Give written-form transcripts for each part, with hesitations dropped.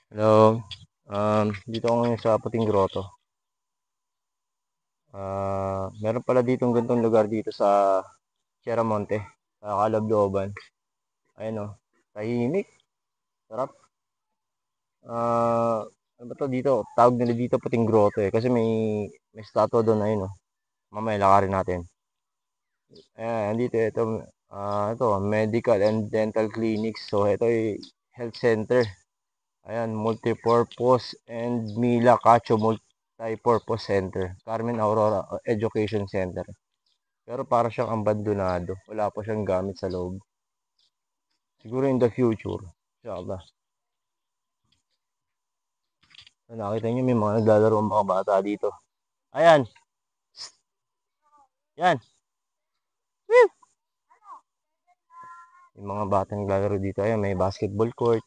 Hello. Dito ako ngayon sa Puting Grotto. Meron pala ditong ganitong lugar dito sa Sierra Monte, sa Calooban. Ayun oh, tahimik, sarap. Ano ba to dito? Tawag nila dito Puting Grotto kasi may statua doon ayun oh. Mamaya lakarin natin. Ayan, dito ito Medical and Dental Clinics. So ito ay health center. Ayan, Multipurpose and Mila Cacho Multipurpose Center. Carmen Aurora Education Center. Pero para siyang abandonado. Wala pa siyang gamit sa loob. Siguro in the future. Inshallah. So, nakita niyo may mga naglalaro ang mga bata dito. Ayan. Yan. Woo! Yung mga bata naglalaro dito. Ayan, may basketball court.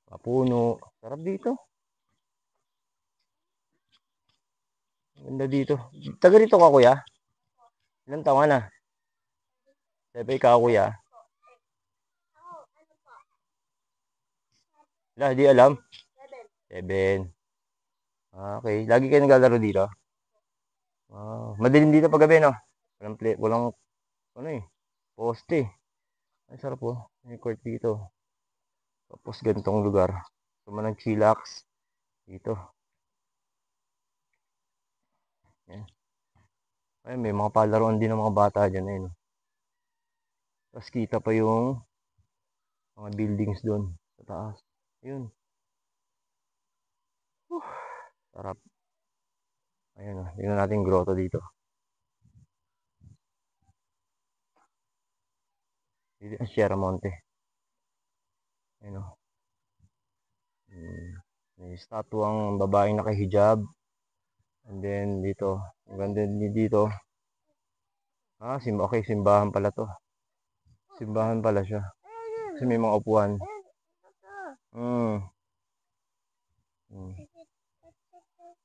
Mapuno. Sarap dito. Ganda dito. Taga rito ka kuya? Ilang taon na? Siyempre ka kuya? Wala, di alam. 7. Okay. Lagi kayo naglalaro dito? Madilim dito paggabi, no? Walang, ano eh, poste. Ay, sarap po. May court dito. Tapos ganitong lugar. Sumanang chillax. Dito. Yan. Ay, may mga palaruan din ng mga bata dyan, eh, no? Tapos kita pa yung mga buildings doon sa taas. Yun. Sarap. Ayun, oh. Tingnan natin grotto dito. Dito ang Sierra Monte. Ayun, oh. May statuang babaeng nakahijab. And then dito, ang ganda dito. Okay, simbahan pala to. Simbahan pala siya. Kasi may mga upuan. Hmm. Hmm.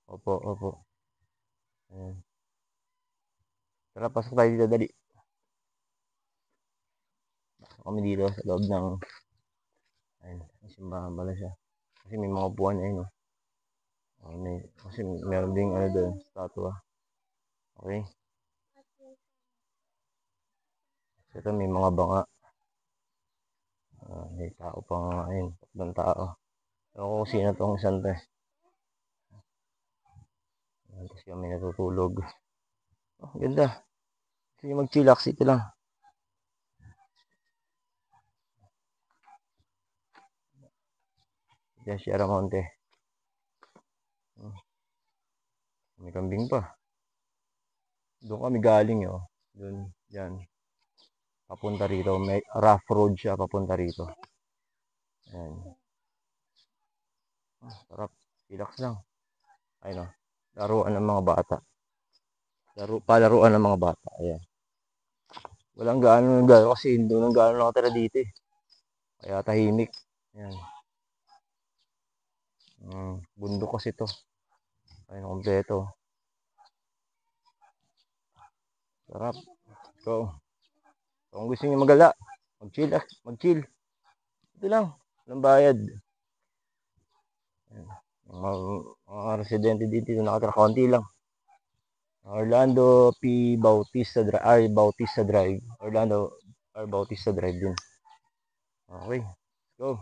Opo, opo. Ayan. Tara, pasok tayo dito, dali. Pasok kami dito sa loob ng, ayun, simbahan pala siya. Kasi may mga upuan, ayun, no? Kasi meron ding, ano doon, statua. Okay. So, ito may mga banga. May tao pa nga, ayun, tatlong tao. Ewan ko kung sino tong isang to, eh. Tapos kami natutulog. Oh, ganda. Kasi mag-chillax ito lang. Diyan, Sierra Monte. May kambing pa. Doon kami galing, oh. Doon, yan. Papunta rito. May rough road siya papunta rito. Ayan. Sarap. Chillax lang. Ayun, oh. Laruan ng mga bata. Palaruan ng mga bata. Ayan. Walang gaano kasi hindi nang gaano nakatira dito, eh. Kaya tahimik. Ayan. Bundok kasi to. Ayun, kompleto. Sarap. Go. Kung gusto niyo magala, mag-chill. Ito lang. Walang bayad. Ayan. Mga residente dito nakatira, konti lang. Orlando P. Bautista Drive. Bautista Drive. Orlando R. Bautista Drive din. Okay. Let's go.